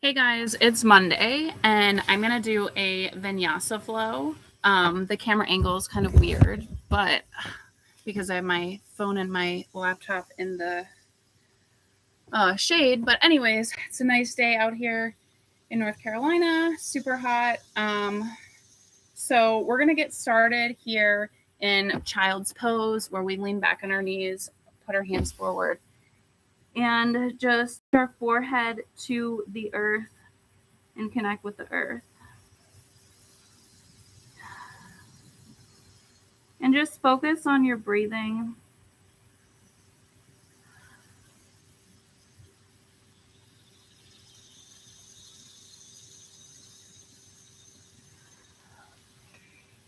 Hey guys, it's Monday and I'm gonna do a Vinyasa Flow. The camera angle is kind of weird, but because I have my phone and my laptop in the shade. But anyways, it's a nice day out here in North Carolina, super hot. So we're gonna get started here in child's pose, where we lean back on our knees, put our hands forward, and just our forehead to the earth and connect with the earth. And just focus on your breathing.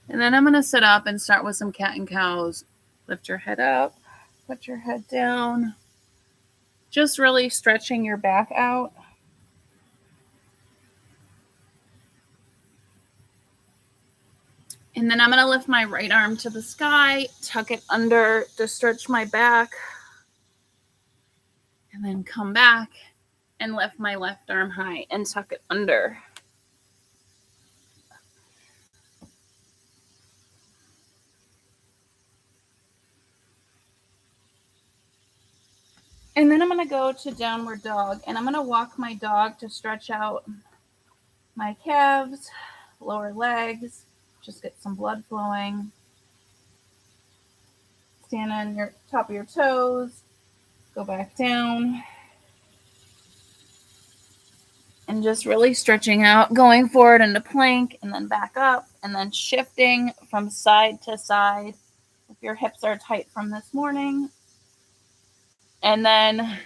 And then I'm going to sit up and start with some cat and cows. Lift your head up, put your head down. Just really stretching your back out. And then I'm going to lift my right arm to the sky, tuck it under to stretch my back. And then come back and lift my left arm high and tuck it under. And then I'm going to go to downward dog, and I'm going to walk my dog to stretch out my calves, lower legs, just get some blood flowing. Stand on your top of your toes, go back down, and just really stretching out, going forward into plank, and then back up, and then shifting from side to side if your hips are tight from this morning. And then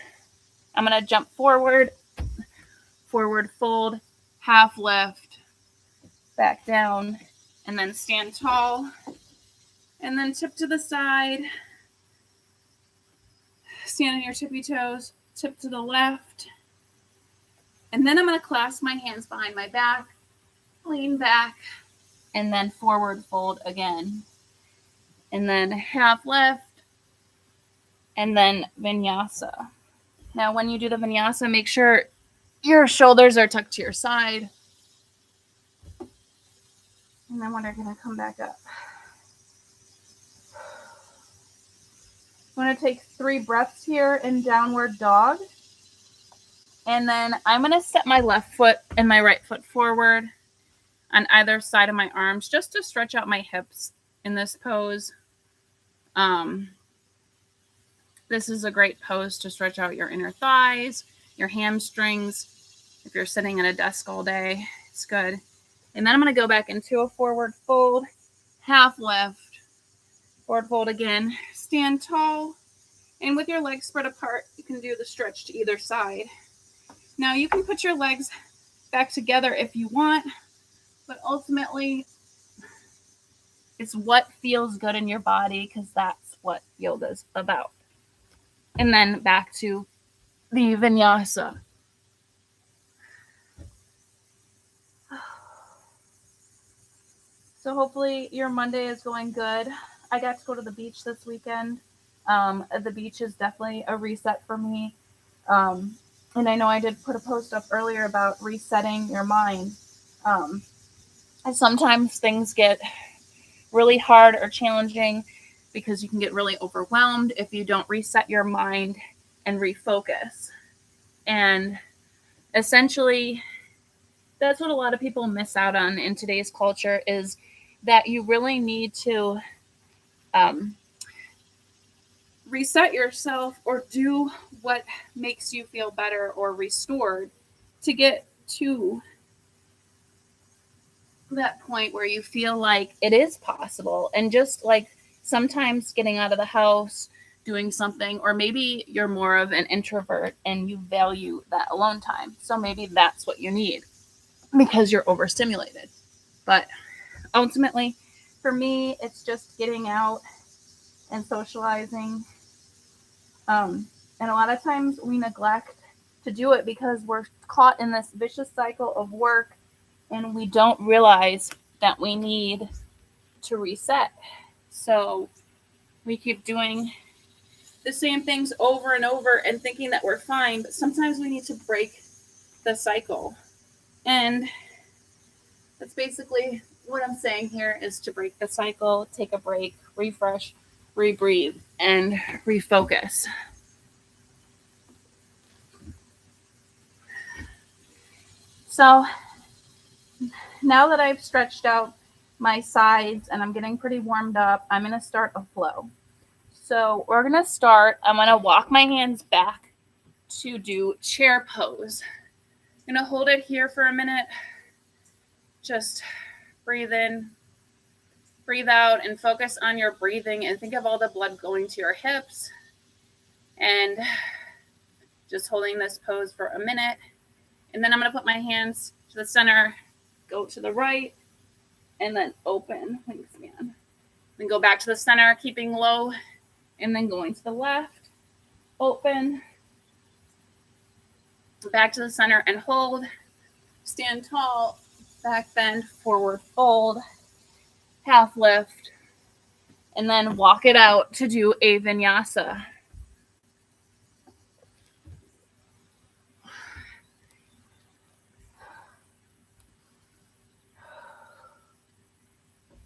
I'm going to jump forward fold, half lift, back down, and then stand tall, and then tip to the side, stand on your tippy toes, tip to the left, and then I'm going to clasp my hands behind my back, lean back, and then forward fold again, and then half lift, and then vinyasa. Now when you do the vinyasa, make sure your shoulders are tucked to your side, and then we're going to come back up. I'm going to take 3 breaths here in downward dog. And then I'm going to set my left foot and my right foot forward on either side of my arms just to stretch out my hips in this pose. This is a great pose to stretch out your inner thighs, your hamstrings. If you're sitting at a desk all day, it's good. And then I'm going to go back into a forward fold, half lift, forward fold again, stand tall, and with your legs spread apart, you can do the stretch to either side. Now you can put your legs back together if you want, but ultimately it's what feels good in your body, because that's what yoga is about. And then back to the vinyasa. So hopefully your Monday is going good. I got to go to the beach this weekend. The beach is definitely a reset for me. And I know I did put a post up earlier about resetting your mind. And sometimes things get really hard or challenging because you can get really overwhelmed if you don't reset your mind and refocus. And essentially, that's what a lot of people miss out on in today's culture, is that you really need to reset yourself or do what makes you feel better or restored to get to that point where you feel like it is possible. And just like sometimes getting out of the house, doing something, or maybe you're more of an introvert and you value that alone time. So maybe that's what you need because you're overstimulated. But ultimately, for me, it's just getting out and socializing. And a lot of times we neglect to do it because we're caught in this vicious cycle of work, and we don't realize that we need to reset. So we keep doing the same things over and over and thinking that we're fine, but sometimes we need to break the cycle. And that's basically what I'm saying here, is to break the cycle, take a break, refresh, rebreathe, and refocus. So now that I've stretched out my sides and I'm getting pretty warmed up, I'm going to start a flow. So we're going to start, I'm going to walk my hands back to do chair pose. I'm going to hold it here for a minute. Just breathe in, breathe out, and focus on your breathing, and think of all the blood going to your hips. And just holding this pose for a minute. And then I'm going to put my hands to the center, go to the right, and then open, wingspan. Then go back to the center, keeping low, and then going to the left, open, back to the center and hold, stand tall, back bend, forward fold, half lift, and then walk it out to do a vinyasa.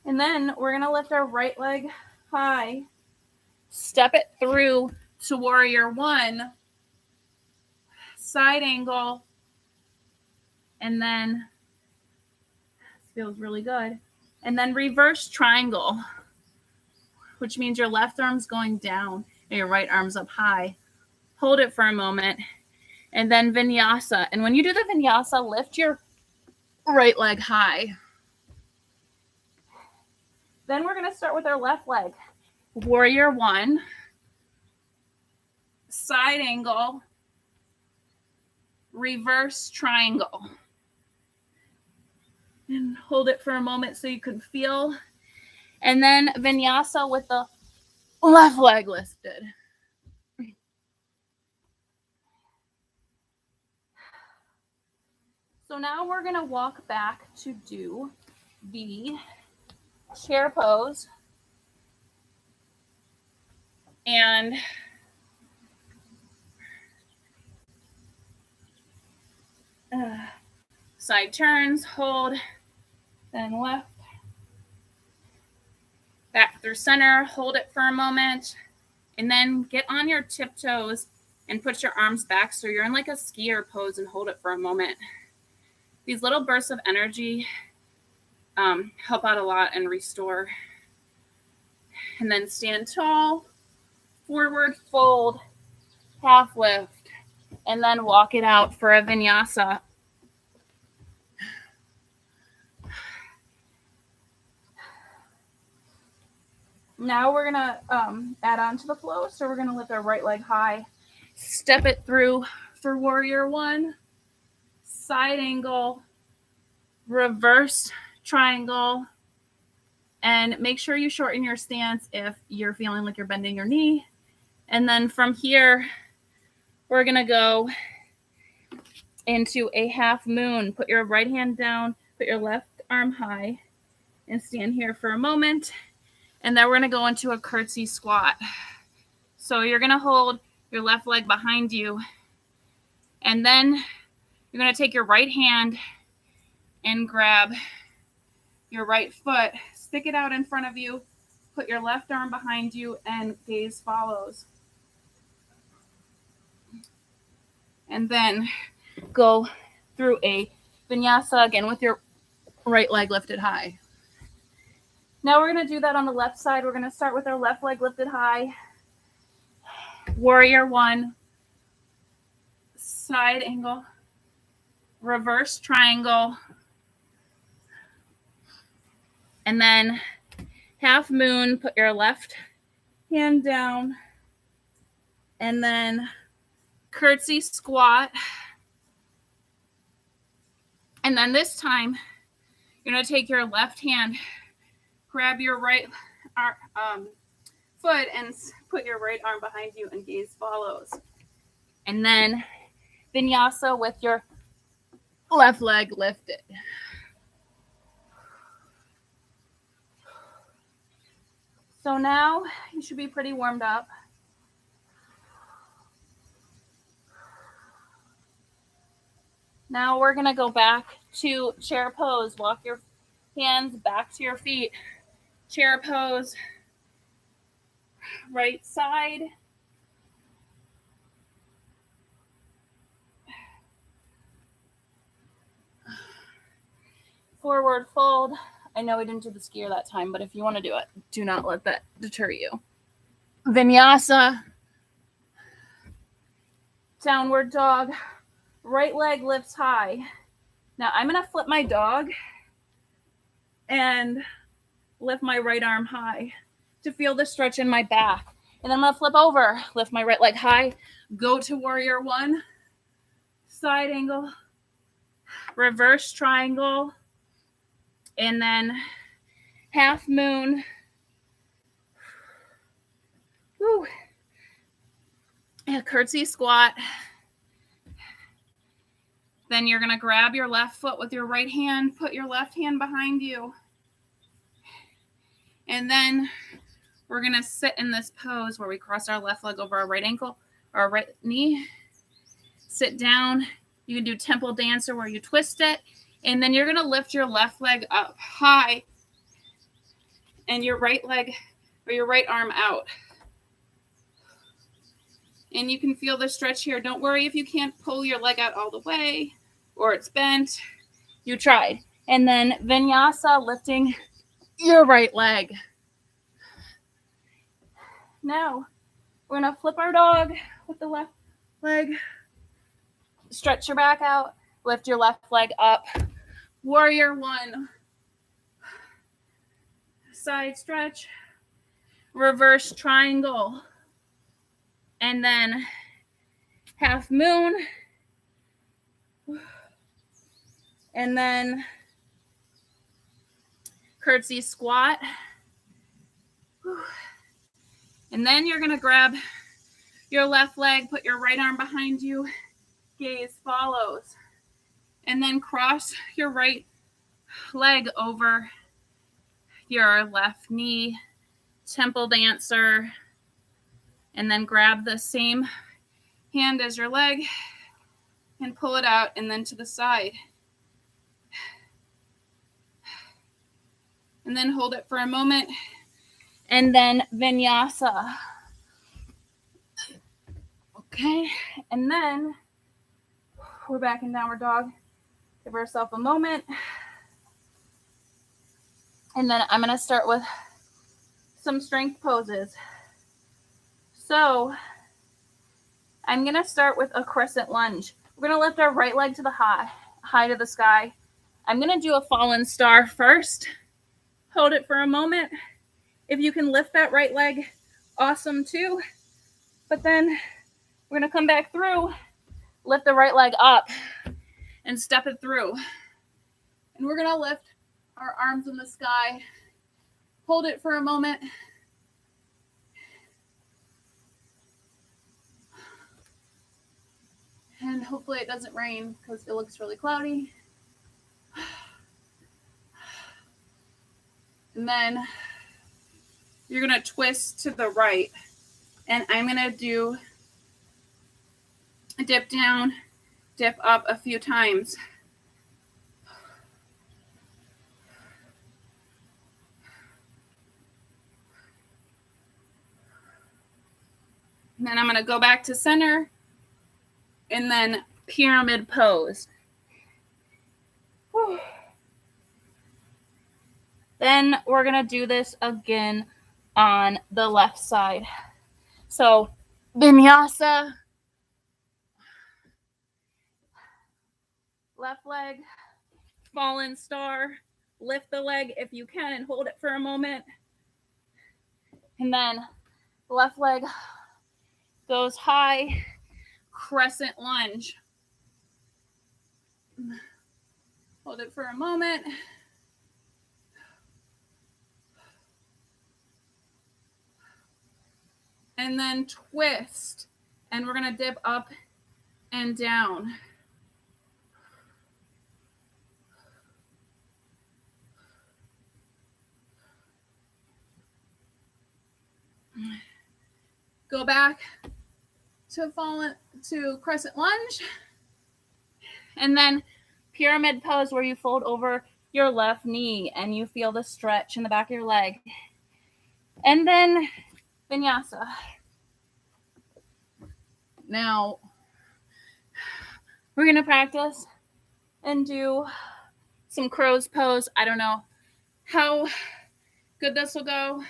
And then we're going to lift our right leg high, step it through to warrior one, side angle, and then this feels really good. And then reverse triangle, which means your left arm's going down and your right arm's up high. Hold it for a moment, and then vinyasa. And when you do the vinyasa, lift your right leg high. Then we're going to start with our left leg. Warrior one, side angle, reverse triangle. And hold it for a moment so you can feel. And then vinyasa with the left leg lifted. So now we're going to walk back to do the chair pose. And side turns, hold, then left, back through center, hold it for a moment, and then get on your tiptoes and put your arms back so you're in like a skier pose and hold it for a moment. These little bursts of energy help out a lot and restore. And then stand tall, forward fold, half lift, and then walk it out for a vinyasa. Now we're going to add on to the flow. So we're going to lift our right leg high, step it through for warrior one, side angle, reverse triangle, and make sure you shorten your stance if you're feeling like you're bending your knee. And then from here, we're going to go into a half moon. Put your right hand down, put your left arm high, and stand here for a moment. And then we're going to go into a curtsy squat. So you're going to hold your left leg behind you. And then you're going to take your right hand and grab your right foot, stick it out in front of you, put your left arm behind you, and gaze follows. And then go through a vinyasa again with your right leg lifted high. Now we're going to do that on the left side. We're going to start with our left leg lifted high. Warrior one, side angle, reverse triangle, and then half moon. Put your left hand down, and then curtsy squat. And then this time, you're going to take your left hand, grab your right foot, and put your right arm behind you, and gaze follows. And then vinyasa with your left leg lifted. So now you should be pretty warmed up. Now we're going to go back to chair pose. Walk your hands back to your feet. Chair pose. Right side. Forward fold. I know we didn't do the skier that time, but if you want to do it, do not let that deter you. Vinyasa. Downward dog. Right leg lifts high. Now I'm going to flip my dog and lift my right arm high to feel the stretch in my back. And then I'm going to flip over, lift my right leg high, go to warrior one, side angle, reverse triangle, and then half moon. Woo. A curtsy squat. Then you're going to grab your left foot with your right hand, put your left hand behind you. And then we're going to sit in this pose where we cross our left leg over our right ankle, or our right knee. Sit down. You can do temple dancer where you twist it. And then you're going to lift your left leg up high and your right leg or your right arm out. And you can feel the stretch here. Don't worry if you can't pull your leg out all the way or it's bent. You tried. And then vinyasa, lifting your right leg. Now, we're going to flip our dog with the left leg. Stretch your back out. Lift your left leg up. Warrior one. Side stretch. Reverse triangle. And then half moon. And then curtsy squat. And then you're going to grab your left leg, put your right arm behind you, gaze follows. And then cross your right leg over your left knee, temple dancer. And then grab the same hand as your leg and pull it out and then to the side. And then hold it for a moment. And then vinyasa. Okay. And then we're back in downward dog. Give ourselves a moment. And then I'm going to start with some strength poses. So I'm going to start with a crescent lunge. We're going to lift our right leg to the high to the sky. I'm going to do a fallen star first. Hold it for a moment. If you can lift that right leg, awesome too. But then we're going to come back through, lift the right leg up, and step it through. And we're going to lift our arms in the sky. Hold it for a moment. And hopefully it doesn't rain because it looks really cloudy. And then you're going to twist to the right. And I'm going to do a dip down, dip up a few times. And then I'm going to go back to center and then pyramid pose. Whew. Then we're going to do this again on the left side. So vinyasa, left leg, fallen star, lift the leg if you can and hold it for a moment. And then left leg goes high, crescent lunge. Hold it for a moment. And then twist. And we're going to dip up and down. Go back to crescent lunge. And then pyramid pose where you fold over your left knee and you feel the stretch in the back of your leg. And then vinyasa. Now, we're going to practice and do some crow's pose. I don't know how good this will go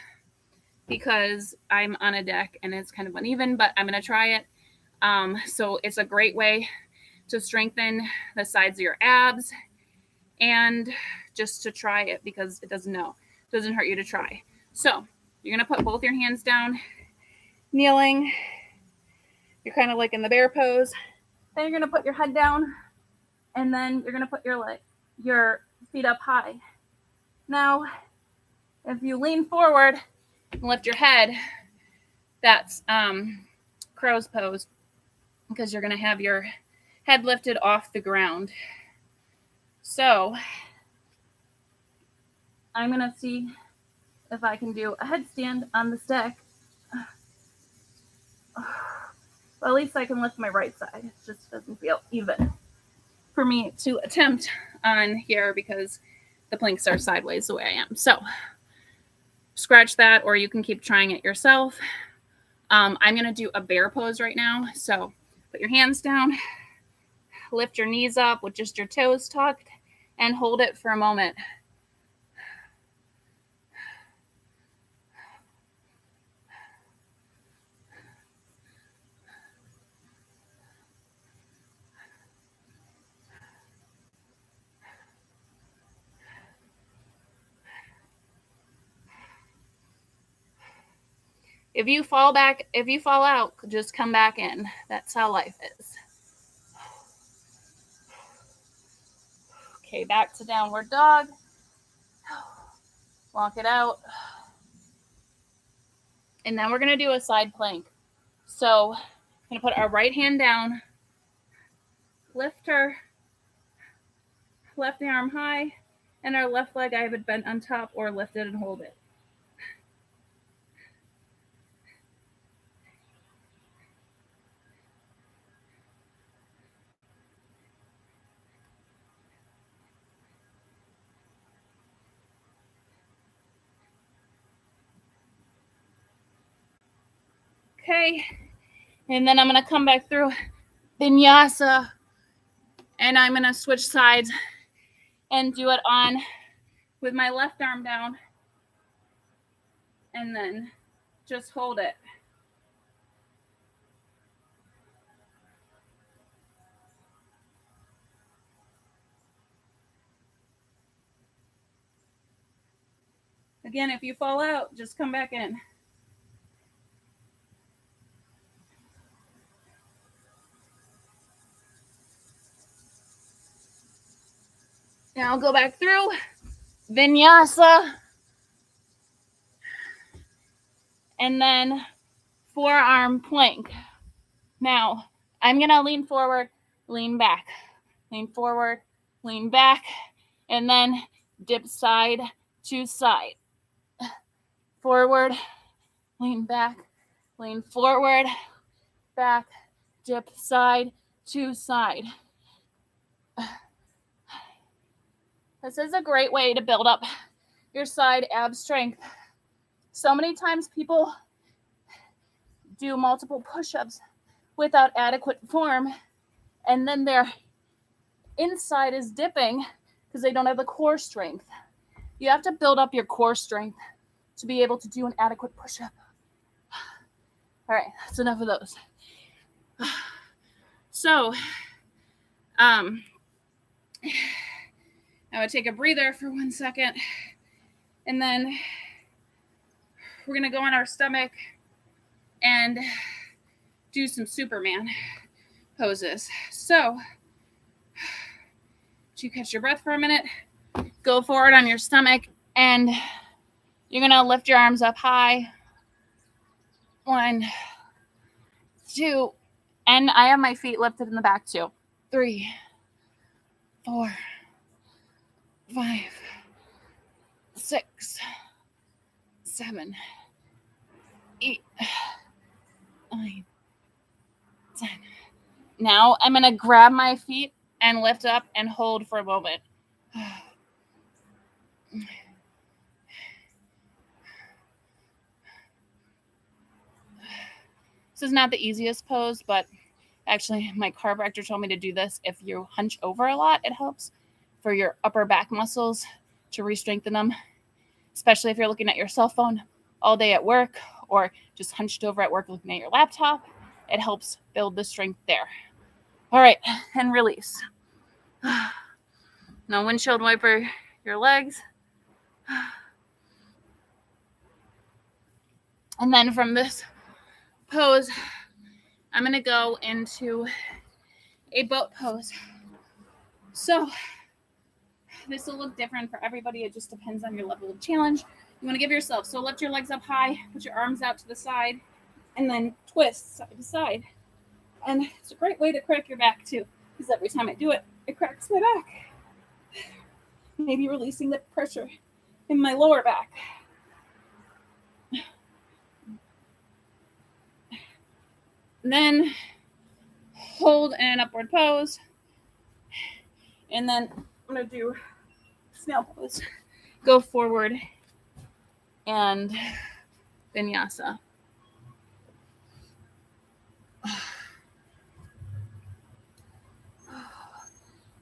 because I'm on a deck and it's kind of uneven, but I'm going to try it. So it's a great way to strengthen the sides of your abs and just to try it because it doesn't hurt you to try. So you're going to put both your hands down, kneeling. You're kind of like in the bear pose. Then you're going to put your head down and then you're going to put your feet up high. Now, if you lean forward and lift your head, that's crow's pose because you're going to have your head lifted off the ground. So I'm going to see if I can do a headstand on this deck. Well, at least I can lift my right side. It just doesn't feel even for me to attempt on here because the planks are sideways the way I am. So scratch that, or you can keep trying it yourself. I'm going to do a bear pose right now. So put your hands down, lift your knees up with just your toes tucked, and hold it for a moment. If you fall out, just come back in. That's how life is. Okay, back to downward dog. Walk it out. And then we're going to do a side plank. So I'm going to put our right hand down, lift her left arm high, and our left leg I would bend on top or lift it and hold it. Okay, and then I'm going to come back through vinyasa, and I'm going to switch sides and do it on with my left arm down, and then just hold it. Again, if you fall out, just come back in. Now I'll go back through vinyasa, and then forearm plank. Now I'm going to lean forward, lean back, lean forward, lean back, and then dip side to side. Forward, lean back, lean forward, back, dip side to side. This is a great way to build up your side ab strength. So many times people do multiple push-ups without adequate form, and then their inside is dipping because they don't have the core strength. You have to build up your core strength to be able to do an adequate push-up. All right, that's enough of those. So, I would take a breather for 1 second, and then we're going to go on our stomach and do some Superman poses. So, you catch your breath for a minute, go forward on your stomach, and you're going to lift your arms up high. 1, 2, and I have my feet lifted in the back too. 3, 4, 5, 6, 7, 8, 9, 10. Now I'm going to grab my feet and lift up and hold for a moment. This is not the easiest pose, but actually my chiropractor told me to do this. If you hunch over a lot, it helps for your upper back muscles to re-strengthen them, especially if you're looking at your cell phone all day at work or just hunched over at work looking at your laptop. It helps build the strength there. All right, and release. Now windshield wiper your legs. And then from this pose, I'm going to go into a boat pose. So this will look different for everybody. It just depends on your level of challenge you want to give yourself. So lift your legs up high, put your arms out to the side, and then twist side to side. And it's a great way to crack your back too, because every time I do it, it cracks my back. Maybe releasing the pressure in my lower back. And then hold in an upward pose. And then I'm going to do snail pose. Go forward and vinyasa.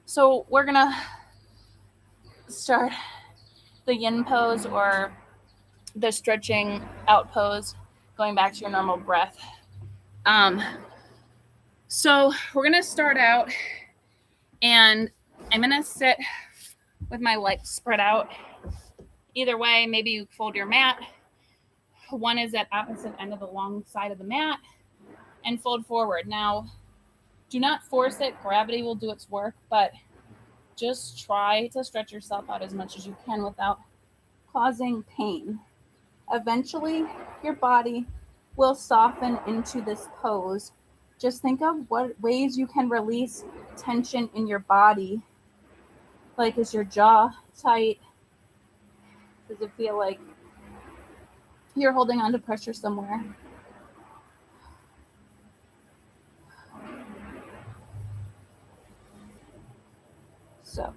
So we're going to start the yin pose or the stretching out pose, going back to your normal breath. So we're going to start out, and I'm going to sit with my legs spread out. Either way, maybe you fold your mat. One is at opposite end of the long side of the mat, and fold forward. Now, do not force it. Gravity will do its work, but just try to stretch yourself out as much as you can without causing pain. Eventually, your body will soften into this pose. Just think of what ways you can release tension in your body. Like, is your jaw tight? Does it feel like you're holding on to pressure somewhere? So,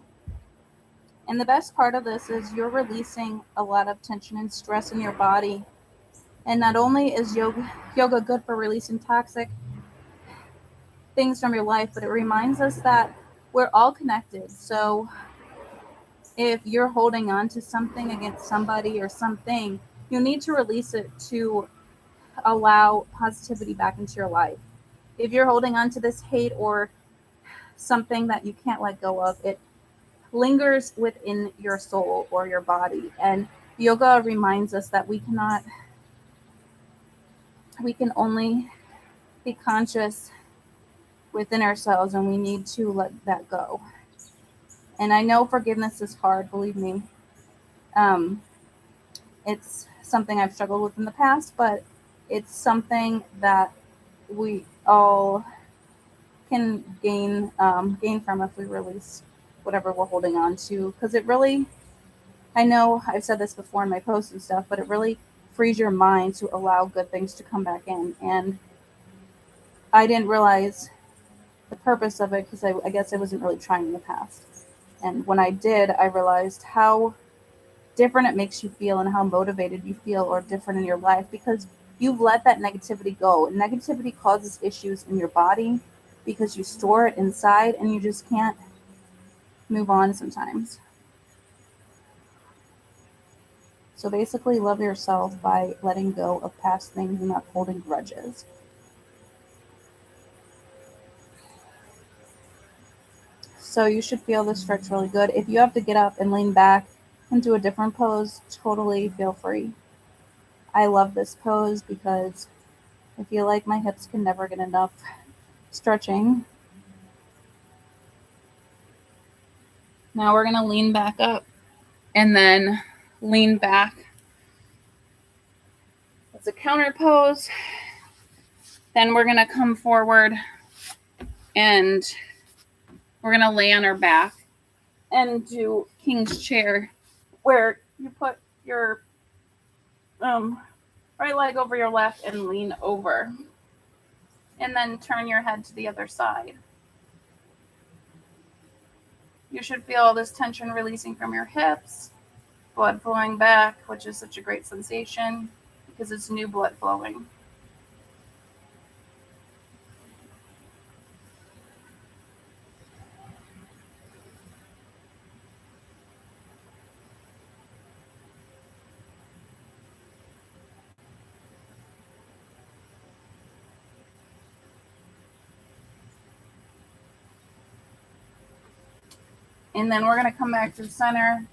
and the best part of this is you're releasing a lot of tension and stress in your body. And not only is yoga good for releasing toxic things from your life, but it reminds us that we're all connected. So if you're holding on to something against somebody or something, you need to release it to allow positivity back into your life. If you're holding on to this hate or something that you can't let go of, it lingers within your soul or your body. And yoga reminds us that we can only be conscious within ourselves, and we need to let that go. And I know forgiveness is hard, believe me. It's something I've struggled with in the past, but it's something that we all can gain from if we release whatever we're holding on to. Because it really, I know I've said this before in my posts and stuff, but it really frees your mind to allow good things to come back in. And I didn't realize the purpose of it because I guess I wasn't really trying in the past. And when I did, I realized how different it makes you feel and how motivated you feel or different in your life because you've let that negativity go. And negativity causes issues in your body because you store it inside and you just can't move on sometimes. So basically, love yourself by letting go of past things and not holding grudges. So you should feel this stretch really good. If you have to get up and lean back and do a different pose, totally feel free. I love this pose because I feel like my hips can never get enough stretching. Now we're going to lean back up and then lean back. It's a counter pose. Then we're going to come forward and we're going to lay on our back and do King's Chair, where you put your right leg over your left and lean over. And then turn your head to the other side. You should feel all this tension releasing from your hips, blood flowing back, which is such a great sensation because it's new blood flowing. And then we're going to come back to the center,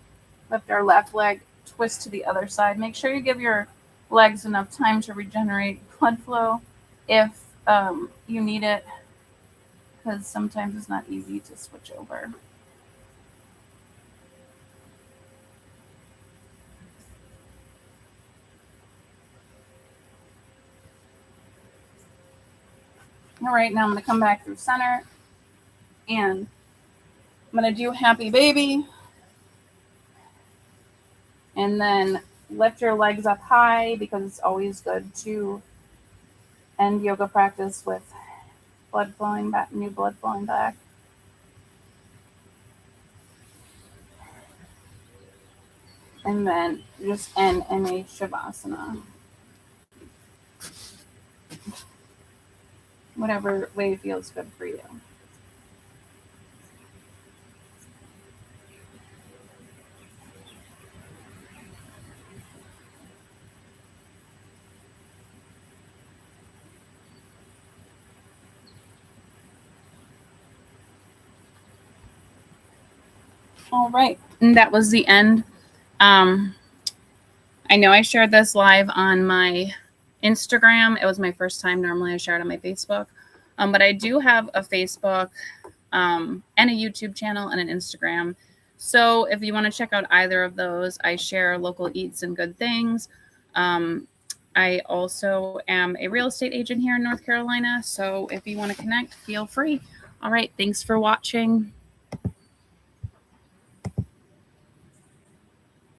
lift our left leg, twist to the other side. Make sure you give your legs enough time to regenerate blood flow if you need it, because sometimes it's not easy to switch over. All right, now I'm going to come back through center, and I'm going to do happy baby, and then lift your legs up high because it's always good to end yoga practice with blood flowing back, new blood flowing back. And then just end in a shavasana. Whatever way feels good for you. All right, and that was the end. I know I shared this live on my Instagram. It was my first time. Normally I share it on my Facebook. But I do have a Facebook and a YouTube channel and an Instagram. So if you want to check out either of those, I share local eats and good things. I also am a real estate agent here in North Carolina. So if you want to connect, feel free. All right. Thanks for watching.